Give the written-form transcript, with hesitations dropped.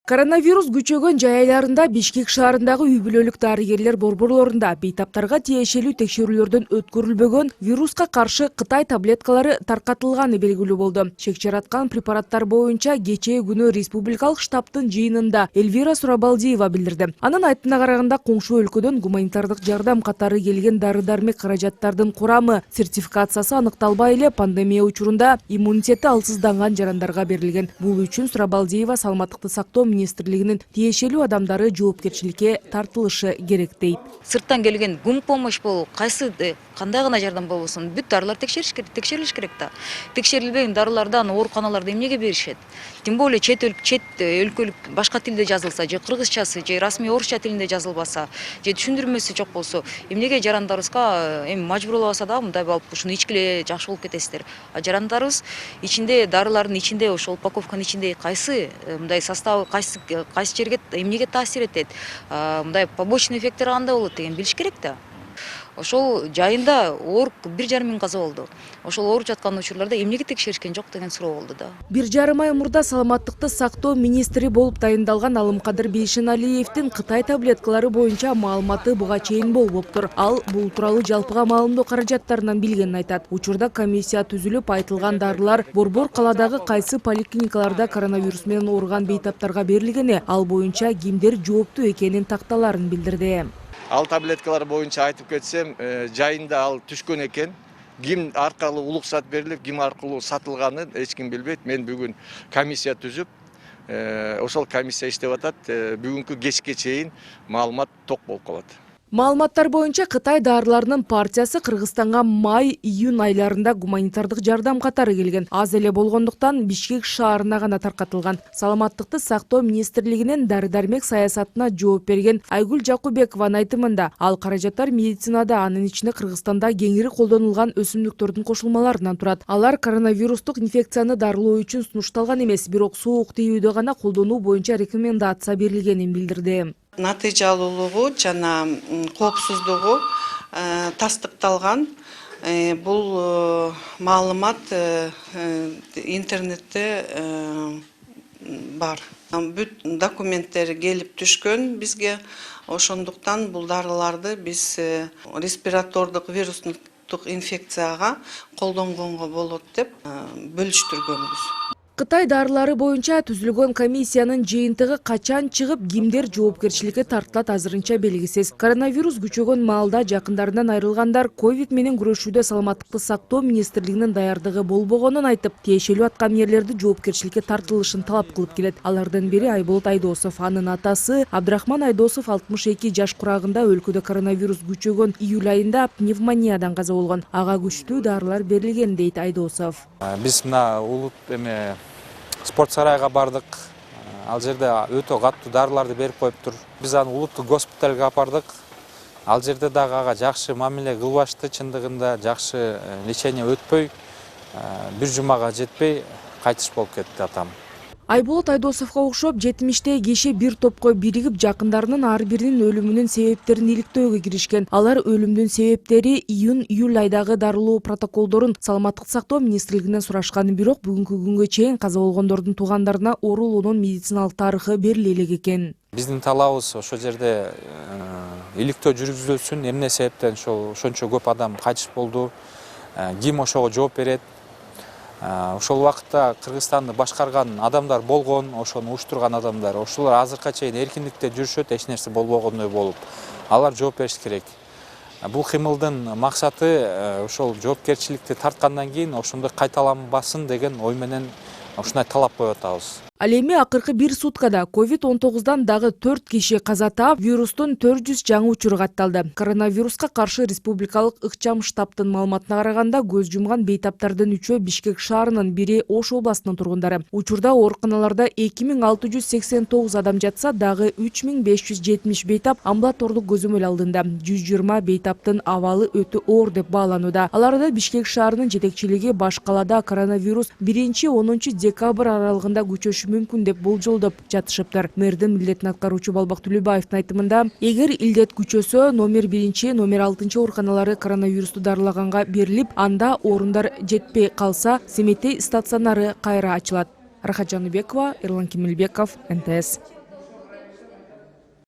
Коронавирус күчөгөн жай айларында Бишкек шаарындагы үй бүлөлүк дарыгерлер борборлорунда бейтаптарга тиешелүү текшерүүлөрдөн өткөрүлбөгөн вируска каршы Кытай таблеткалары таркатылганы белгилүү болду. Чек жараткан препараттар боюнча кечээ күнү республикалык штабтын жыйынында Эльвира Сурабалдиева билдирди. Анын айтымына караганда коңшу өлкөдөн гуманитардык жардам катары келген дары-дармек каражаттардын курамы сертификациясы аныкталбай эле пандемия учурунда иммунитети алсызданган жарандарга берилген. Бул үчүн Сурабалдиева саламаттыкты сактоо министрлигинин тиешелүү адамдары жоопкерчиликке тартылышы керек дейт. Сырттан келген гум помощь болу, кайсы кандай гана жардам болбосун, бүт дарылар текшерилиш керек да. Текшерилбеген дарылардан ооруканаларда эмнеге беришет? Тем более чет өлкөлүк башка тилде жазылса, же кыргызчасы, же расмий орусча тилинде жазылбаса, же түшүндүрмөсү жок болсо, эмнеге жарандарыбызга эми мажбур болбаса да мындай алып ушуну ичкиле жакшы болуп кетесиздер. А жарандарыбыз ичинде дарылардын ичинде ошол упаковканын ичинде кайсы мындай составы кайсы жерге эмнеге таасир этет, мындай побочный эффекттер кандай болот деген билиш керек да. Ошол жайында ооруп 1,5 миң каза болду. Ошол ооруп жаткан учурларда эмнеге текшеришкен жок деген суроо болду да. 1,5 ай мурда саламаттыкты сактоо министри болуп тайындалган Алымкадыр Бейшеналиевдин Кытай таблеткалары боюнча маалыматы буга чейин болбоптур. Ал бул тууралуу жалпыга маалымдоо каражаттарынан билгенин айтат. Учурда комиссия түзүлүп, айтылган дарылар борбор каладагы кайсы поликлиникаларда коронавирус менен ооруган бейтаптарга берилгени, ал боюнча кимдер жооптуу экенин такталарын билдирди. Ал таблеткалар боюнча айтып кетсем, жайында ал түшкөн экен. Ким аркылуу уруксат берилип, ким аркылуу сатылганын эч ким билбейт. Мен бүгүн комиссия түзүп, ошол комиссия иштеп атат. Бүгүнкү кечке чейин маалымат ток болуп калат. Маалыматтар боюнча Кытай дарыларынын партиясы Кыргызстанга май-июнь айларында гуманитардык жардам катары келген. Аз эле болгондуктан Бишкек шаарына гана таркатылган. Саламаттыкты сактоо министрлигинин дары-дармек саясатына жооп берген Айгүл Жакубекованын айтымында, ал каражаттар медицинада, анын ичинде Кыргызстанда кеңири колдонулган өсүмдүктөрдүн кошулмаларынан турат. Алар коронавирустук инфекцияны дарылоо үчүн сунушталган эмес, бирок суук тийүүдө гана колдонуу боюнча рекомендация берилгенин билдирди. Натыйжалуулугу жана коопсуздугу тастыкталган. Бул маалымат интернетте бар. Бүт документтери келип түшкөн бизге. Ошондуктан бул дарыларды биз респиратордук вирустук инфекцияга колдонгонго болот деп бөлүштүргөнбүз. Кытай дарылары боюнча түзүлгөн комиссиянын жыйынтыгы качан чыгып, кимдер жоопкерчиликке тартылат азырынча белгисиз. Коронавирус күчөгөн маалда жакындарынан айрылгандар ковид менен күрөшүүдө саламаттыкты сактоо министрлигинин даярдыгы болбогонун айтып, тиешелүү аткаминерлерди жоопкерчиликке тартылышын талап кылып келет. Алардын бири Айболот Айдосов. Анын атасы Абдрахман Айдосов 62 жаш курагында өлкөдө коронавирус күчөгөн июль айында пневмониядан каза болгон. Ага күчтүү дарылар берилген дейт Айдосов. Биз мына улут спорт сарайга бардык. Ал жерде өтө катуу дарыларды берип коюптур. Биз аны улуттук госпиталга апардык. Ал жерде дагы ага жакшы мамиле кылбашты, чындыгында жакшы лечение өтпөй, бир жумага жетпей кайтыш болуп кетти атам. Айболот Айдосовго окшоп 70 киши бир топко биригип жакындарынын ар биринин өлүмүнүн себептерин иликтөөгө киришкен. Алар өлүмдүн себептери, июнь-июль айдагы дарылоо протоколдорун саламаттык сактоо министрлигинен сурашкан, бирок бүгүнкү күнгө чейин каза болгондордун туугандарына оорулуунун медициналык тарыхы бериле элек экен. Биздин талабыбыз ошол жерде иликтөө жүргүзүлсүн, эмне себептен ошончо көп адам кайтыш болду, ким ошого жооп берет. Ошол убакытта Кыргызстанды башкарган адамдар болгон, ошону уюштурган адамдар, ошолор азыркыга чейин эркиндикте жүрүшөт, эч нерсе болбогондой болуп. Алар жооп бериш керек. Бул кыймылдын максаты ошол жоопкерчиликти тарткандан кийин ошондой кайталанбасын деген ой менен ушундай талап коюп атабыз. Ал эми акыркы бир суткада COVID-19 дагы 4 киши каза таап, вирустун 400 жаңы учуру катталды. Коронавируска каршы республикалык ыкчам штабтын маалыматына караганда, көз жумган бейтаптардын 3-өө Бишкек шаарынын, бири Ош областынын тургундары. Учурда ооруканаларда 2689 адам жатса, дагы 3570 бейтап амбулатордук көзөмөл алдында. 120 бейтаптын абалы өтө оор деп бааланууда. Аларда Бишкек шаарынын жетекчилиги баш калада коронавирус 1-10 декабрь аралыгында күчөшү мүмкүн деп болжолдоп жатышыптыр. Мэрдин милдетин аткаруучу Балбак Төлөбаевдин айтымында, эгер илдет күчөсө, номер 1, номер 6 ооруканалары коронавирусту дарылаганга берилип, анда орундар жетпей калса, Семетей стационары кайра ачылат. Рахат Жаныбекова, Эрлан Кемелбеков, НТС.